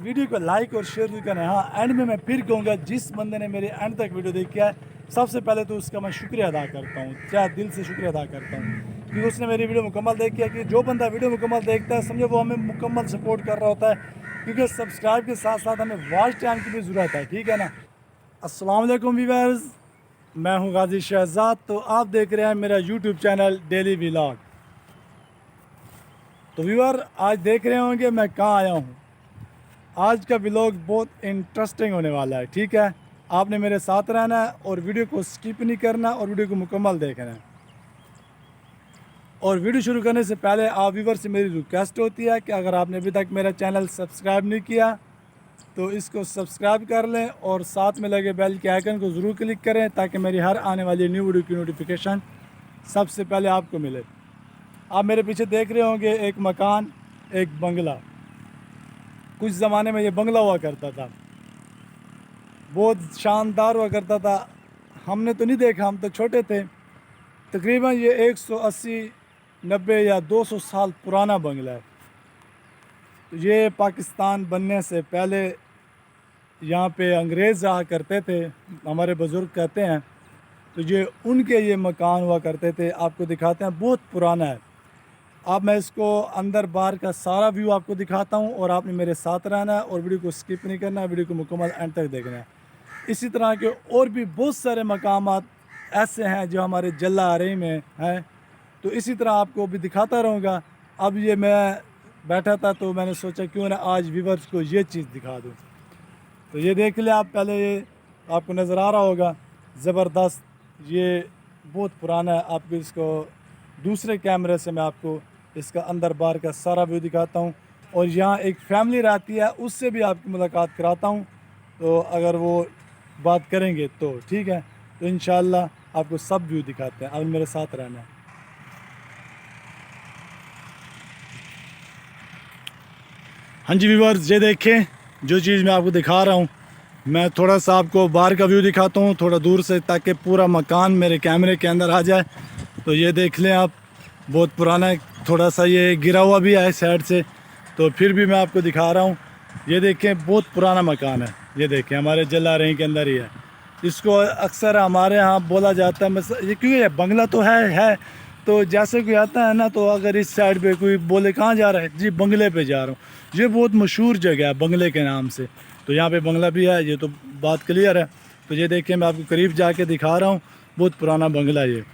Video को like और share भी करें। हाँ, एंड में मैं फिर कहूँगा, जिस बंदे ने मेरे एंड तक वीडियो देखी है, सबसे पहले तो उसका मैं शुक्रिया अदा करता हूँ, क्या दिल से शुक्रिया अदा करता हूँ, क्योंकि उसने मेरी वीडियो मुकम्मल देखी है। कि जो बंदा वीडियो मुकम्मल देखता है, समझो वो हमें मुकम्मल सपोर्ट कर रहा होता है, क्योंकि सब्सक्राइब के साथ साथ हमें वॉच टाइम की भी ज़रूरत है, ठीक है ना। अस्सलाम वालेकुम व्यूअर्स, मैं हूँ गाजी शहजाद, तो आप देख रहे हैं मेरा यूट्यूब चैनल डेली व्लॉग। तो व्यूअर, आज देख रहे होंगे मैं कहाँ आया हूँ। आज का व्लॉग बहुत इंटरेस्टिंग होने वाला है, ठीक है। आपने मेरे साथ रहना है और वीडियो को स्किप नहीं करना और वीडियो को मुकम्मल देखना है। और वीडियो शुरू करने से पहले आप व्यूअर से मेरी रिक्वेस्ट होती है कि अगर आपने अभी तक मेरा चैनल सब्सक्राइब नहीं किया तो इसको सब्सक्राइब कर लें और साथ में लगे बेल के आइकन को ज़रूर क्लिक करें, ताकि मेरी हर आने वाली न्यू वीडियो की नोटिफिकेशन सबसे पहले आपको मिले। आप मेरे पीछे देख रहे होंगे एक मकान, एक बंगला। कुछ ज़माने में ये बंगला हुआ करता था, बहुत शानदार हुआ करता था। हमने तो नहीं देखा, हम तो छोटे थे। तकरीबन ये 180, 90 या 200 साल पुराना बंगला है। तो ये पाकिस्तान बनने से पहले यहाँ पे अंग्रेज़ रहा करते थे, हमारे बुज़ुर्ग कहते हैं। तो ये उनके ये मकान हुआ करते थे। आपको दिखाते हैं, बहुत पुराना है। अब मैं इसको अंदर बाहर का सारा व्यू आपको दिखाता हूँ और आपने मेरे साथ रहना है और वीडियो को स्किप नहीं करना है, वीडियो को मुकम्मल एंड तक देखना है। इसी तरह के और भी बहुत सारे मकामात ऐसे हैं जो हमारे जल्ला आरे में हैं, तो इसी तरह आपको भी दिखाता रहूँगा। अब ये मैं बैठा था तो मैंने सोचा क्यों ना आज व्यूअर्स को ये चीज़ दिखा दूँ। तो ये देख ले आप, पहले ये आपको नज़र आ रहा होगा, ज़बरदस्त। ये बहुत पुराना है। आपको इसको दूसरे कैमरे से मैं आपको इसका अंदर बाहर का सारा व्यू दिखाता हूँ। और यहाँ एक फैमिली रहती है, उससे भी आपकी मुलाकात कराता हूँ, तो अगर वो बात करेंगे तो ठीक है। तो इंशाल्लाह आपको सब व्यू दिखाते हैं, अब मेरे साथ रहना है। हाँ जी व्यूअर्स, ये देखें जो चीज़ मैं आपको दिखा रहा हूँ। मैं थोड़ा सा आपको बाहर का व्यू दिखाता हूँ थोड़ा दूर से, ताकि पूरा मकान मेरे कैमरे के अंदर आ जाए। तो ये देख लें आप, बहुत पुराना है, थोड़ा सा ये गिरा हुआ भी है साइड से, तो फिर भी मैं आपको दिखा रहा हूँ। ये देखें, बहुत पुराना मकान है। ये देखें, हमारे जला रही के अंदर ही है। इसको अक्सर हमारे यहाँ बोला जाता है, ये क्योंकि ये बंगला तो है। तो जैसे कोई आता है ना, तो अगर इस साइड पे कोई बोले कहाँ जा रहा है, जी बंगले पे जा रहा हूँ। ये बहुत मशहूर जगह है बंगले के नाम से, तो यहाँ पे बंगला भी है, ये तो बात क्लियर है। तो ये देखें, मैं आपको करीब जाके दिखा रहा हूँ, बहुत पुराना बंगला है ये।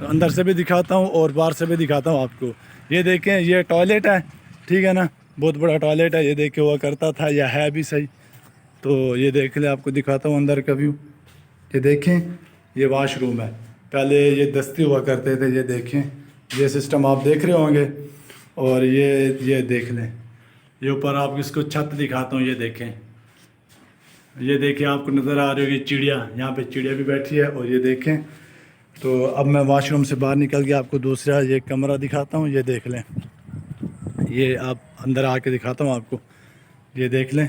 अंदर से भी दिखाता हूँ और बाहर से भी दिखाता हूँ आपको। ये देखें, ये टॉयलेट है, ठीक है ना, बहुत बड़ा टॉयलेट है। ये देखे हुआ करता था, या है भी सही। तो ये देख ले, आपको दिखाता हूँ अंदर का व्यू। ये देखें, ये वाशरूम है, पहले ये दस्ती हुआ करते थे। ये देखें, ये सिस्टम आप देख रहे होंगे। और ये देख लें, ये ऊपर आपको इसको छत दिखाता हूँ। ये देखें, ये देखिए, आपको नज़र आ रही होगी चिड़िया, यहाँ पे चिड़िया भी बैठी है। और ये देखें, तो अब मैं वाशरूम से बाहर निकल के आपको दूसरा ये कमरा दिखाता हूँ। ये देख लें, ये आप अंदर आके दिखाता हूँ आपको। ये देख लें,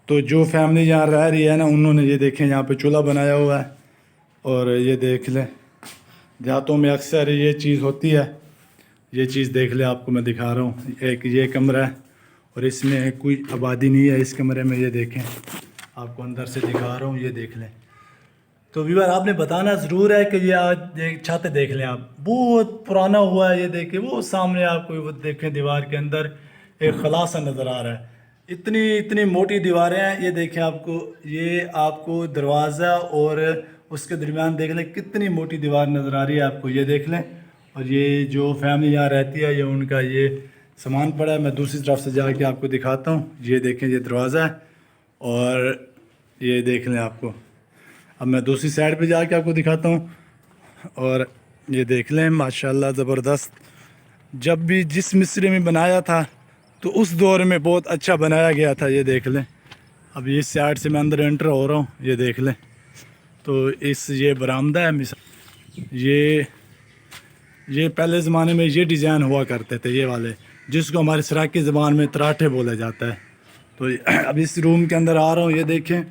तो जो फैमिली यहाँ रह रही है ना, उन्होंने ये देखें यहाँ पे चूल्हा बनाया हुआ है। और ये देख लें, देहातों में अक्सर ये चीज़ होती है। ये चीज़ देख लें, आपको मैं दिखा रहा हूँ। एक ये कमरा है और इसमें कोई आबादी नहीं है इस कमरे में। ये देखें, आपको अंदर से दिखा रहा हूँ, ये देख लें। तो व्यूअर, आपने बताना ज़रूर है कि ये आज छत देख लें आप, बहुत पुराना हुआ है। ये देखें, वो सामने आपको वो देखें, दीवार के अंदर एक खला सा नज़र आ रहा है। इतनी इतनी मोटी दीवारें हैं। ये देखें, ये आपको दरवाज़ा और उसके दरमियान देख लें, कितनी मोटी दीवार नज़र आ रही है आपको। ये देख लें, और ये जो फैमिली यहाँ रहती है, ये उनका ये सामान पड़ा है। मैं दूसरी तरफ से जाके आपको दिखाता हूँ। ये देखें, ये दरवाज़ा है और ये देख लें आपको। अब मैं दूसरी साइड पे जाके आपको दिखाता हूँ। और ये देख लें, माशाल्लाह ज़बरदस्त। जब भी जिस मिस्री में बनाया था, तो उस दौर में बहुत अच्छा बनाया गया था। ये देख लें, अब इस साइड से मैं अंदर एंटर हो रहा हूँ। ये देख लें, तो ये बरामदा है। ये पहले ज़माने में ये डिज़ाइन हुआ करते थे, ये वाले, जिसको हमारी सराकी ज़बान में तराठे बोला जाता है। तो अब इस रूम के अंदर आ रहा हूँ। ये देखें,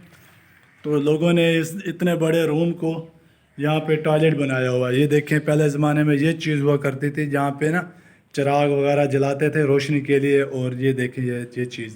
तो लोगों ने इस इतने बड़े रूम को यहाँ पे टॉयलेट बनाया हुआ है। ये देखें, पहले ज़माने में ये चीज़ हुआ करती थी, जहाँ पे ना चिराग वगैरह जलाते थे रोशनी के लिए। और ये देखें, ये चीज़,